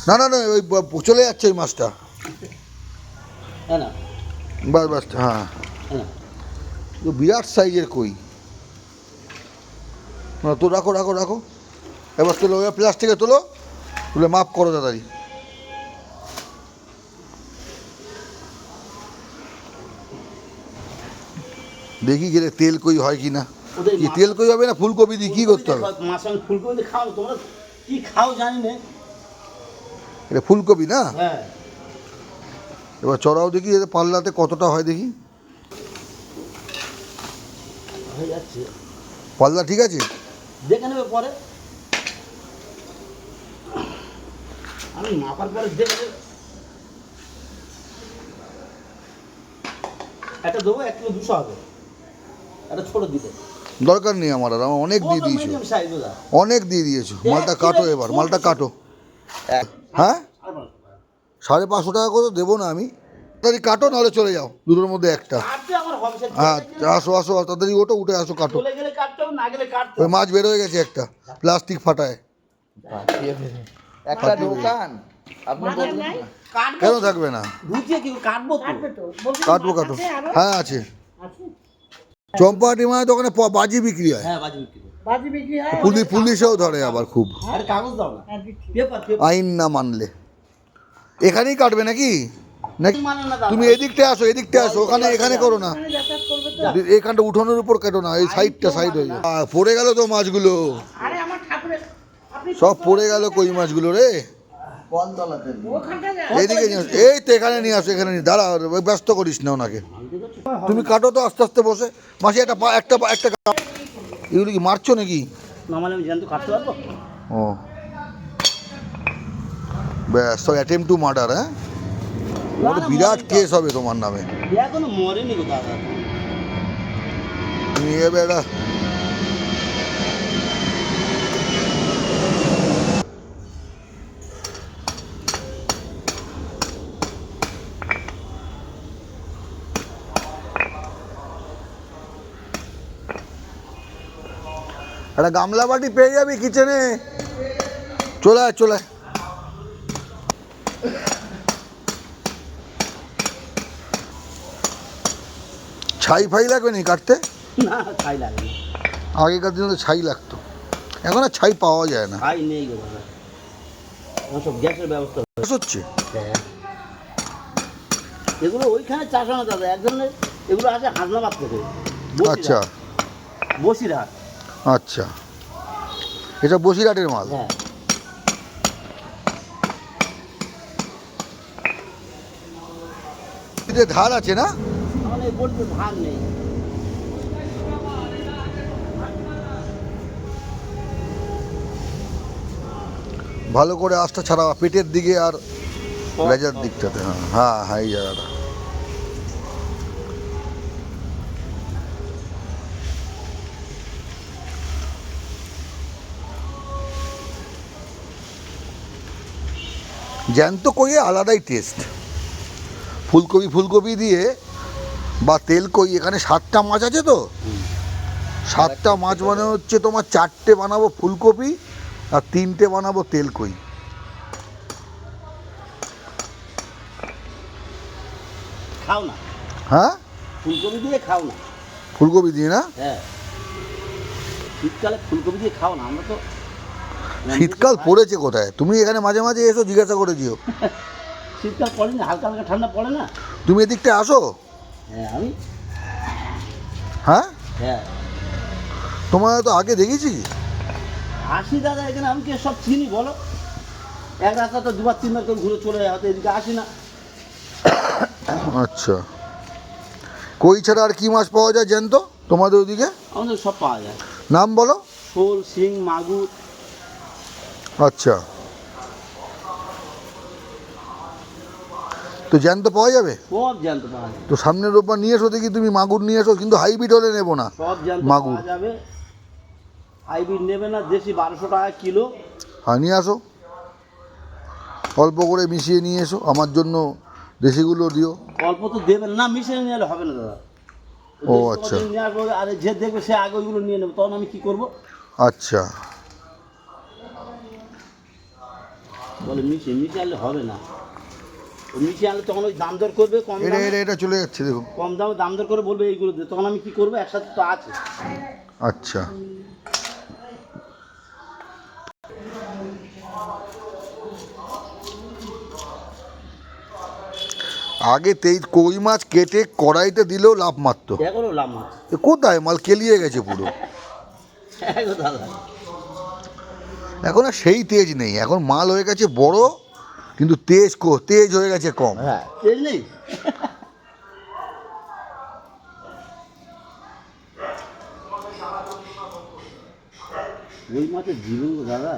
না না না, ওই চলে যাচ্ছে ওই মাছটা। না বাস বাস, হ্যাঁ তো বিরাট সাইজের কই। না তো রাখো রাখো রাখো, এবার তোলো, এবার প্লাস্টিকে তোলো, তুলে মাপ করো তাড়াতাড়ি। দেখি গেলে তেল কই হয় কি না। কি তেল কই হবে না ফুলকপি দিয়ে কি করতে হবে? ফুলকপি খাও তোমরা, কি খাও জানি না। এটা ফুলকপি না? হ্যাঁ। এবার চড়াও দেখি এতে পাল্লাতে কতটা হয় দেখি। হয়ে যাচ্ছে, পাল্লা ঠিক আছে, দেখে নেবে পরে। আমি মাপার পরে দেখে নেবে। একটা দেবো, 1 কিলো 200 হবে, একটা ছোট দিতে দরকার নেই আমার, আর আমার অনেক দিয়ে দিয়েছো, অনেক দিয়ে দিয়েছো। মালটা কাটো, এবার মালটা কাটো। হ্যাঁ 550 টাকা করে দেবো না আমি, তাড়াতাড়ি কাটো, নাহলে চলে যাও, দুটোর মধ্যে একটা। হ্যাঁ আসো আসো, তাড়াতাড়ি ওটো উঠে আসো, কাটো। ওই মাছ বের হয়ে গেছে একটা, প্লাস্টিক ফাটায়। একটা দোকান আপনি বললেন কেন থাকবে না, কাটবো কাটবো কাটো। হ্যাঁ আছে, চম্পাহাটি মানে দোকানে বাজি বিক্রি হয়। হ্যাঁ বাজি বিক্রি হয়। পুলিশেও ধরে আবার খুব, আরে কাগজ দাও না, পেপার আইন না মানলে। এখানেই কাটবে নাকি? নাকি তুমি এদিকটা আসো, এদিকটা আসো, ওখানে এখানে করো না, এখানটা উঠোনের উপর কাটো না, এই সাইডটা সাইড হয়ে যায়। পড়ে গেল তো মাছগুলো, সব পড়ে গেল কই মাছগুলো রে। এইদিকে নিয়ে আসো, এই তো এখানে নিয়ে আসো, এখানে নিয়ে দাঁড়া, ব্যস্ত করিস না ওনাকে। তুমি কাটো তো আস্তে আস্তে বসে, মাসি একটা একটা একটা। এগুলো কি মারছো নাকি? নামালে আমি জানতো কাটতে পারবো। ও ব্যাস, সব অ্যাটেম্প টু মার্ডার। হ্যাঁ বিরাট কেস হবে তোমার নামে। এখনো মরেনি গো দাদা। তুমি এবার একটা একটা গামলা বাটি পেয়ে যাবি কিচেনে, চলে আয় চলে আয়। ছাই ফাই লাগবে নি কাটতে? না ছাই লাগে না, আগেকার দিনে তো ছাই লাগতো, এখন আর ছাই পাওয়া যায় না। ছাই নেই গো দাদা, এখন সব গ্যাসের ব্যবস্থা হচ্ছে। এগুলো ওইখানে চাষ হয় না দাদা, এক ধরনের এগুলো আছে হাজনাবাদ থেকে। আচ্ছা বসিরহাট। আচ্ছা, এটা বসিরহাটের মাল। হ্যাঁ ধার আছে না? আমাদের বলতে ধান নেই। ভালো করে আঁশটা ছাড়া পেটের দিকে আর লেজার দিকটাতে। হ্যাঁ হ্যাঁ হ্যাঁ, এই জায়গাটা। জ্যান্ত কইয়ে আলাদাই টেস্ট। ফুলকপি দিয়ে বা তেল কই, এখানে 7টা মাছ আছে তো, 7টা মাছ মানে হচ্ছে তোমার 4টে বানাবো ফুলকপি আর 3টে বানাবো তেল কই। খাও না, হ্যাঁ ফুলকপি দিয়ে খাও না। ফুলকপি দিয়ে না? হ্যাঁ শীতকালে ফুলকপি দিয়ে খাও না। আমরা তো শীতকাল পড়েছে কোথায়? তুমি এখানে মাঝে মাঝে এসো, জিজ্ঞাসা করে দিও। শীতকাল পড়ে না, হালকা হালকা ঠান্ডা পড়ে না। তুমি এদিকটা আসো। হ্যাঁ আমি হ্যাঁ হ্যাঁ তোমার তো আগে দেখেছি। আসি দাদা এখানে, আমি কি সব চিনি বলো? এক রাস্তা তো 2বার 3বার করে ঘুরে চলে যায়, হয়তো এদিকে আসি না। আচ্ছা, কই ছাড়া আর কি মাছ পাওয়া যায় জ্যান্ত তোমাদের ওদিকে? আমাদের সব পাওয়া যায়, নাম বলো। শোল, শিং, মাগুর। আচ্ছা, তো জ্যান্ত পাওয়া যাবে? সব জ্যান্ত পাওয়া যাবে। তো সামনের রোববার নিয়ে এসো দেখি, তুমি মাগুর নিয়ে এসো, কিন্তু হাইব্রিড হলে নেবো না। সব জ্যান্ত মাগুর পাওয়া যাবে, হাইব্রিড নেবে না, দেশি 1200 টাকা কিলো। হ্যাঁ নিয়ে আসো, অল্প করে মিশিয়ে নিয়ে এসো, আমার জন্য দেশিগুলো দিও। অল্প তো দেবেন না, মিশিয়ে নিয়ে এলে হবে না দাদা। ও আচ্ছা, নিয়ে আসবো, আরে যে দেখবে সে আগে ওইগুলো নিয়ে নেবে, তখন আমি কি করবো? আচ্ছা বলে মিশিয়ে আনলে হবে না, ও মিশিয়ে আনলে তখন ওই দাম দর করবে কম এটা দামে, এটা এটা চলে যাচ্ছে দেখুন। কম দামে দাম দর করে বলবে এইগুলো দে, তখন আমি কি করবো, একসাথে তো আছে। আচ্ছা, আগে কই মাছ কেটে কড়াইতে দিলেও লাভ মারতো, এখনো লাভ মাছ এ কোথায় মাল কেলিয়ে গেছে পুরো। গো দাদা। এখন আর সেই তেজ নেই, এখন মাল হয়ে গেছে বড় কিন্তু তেজ হয়ে গেছে কম। হ্যাঁ তেল নেই। ওই মাছের জীবন গো দাদা।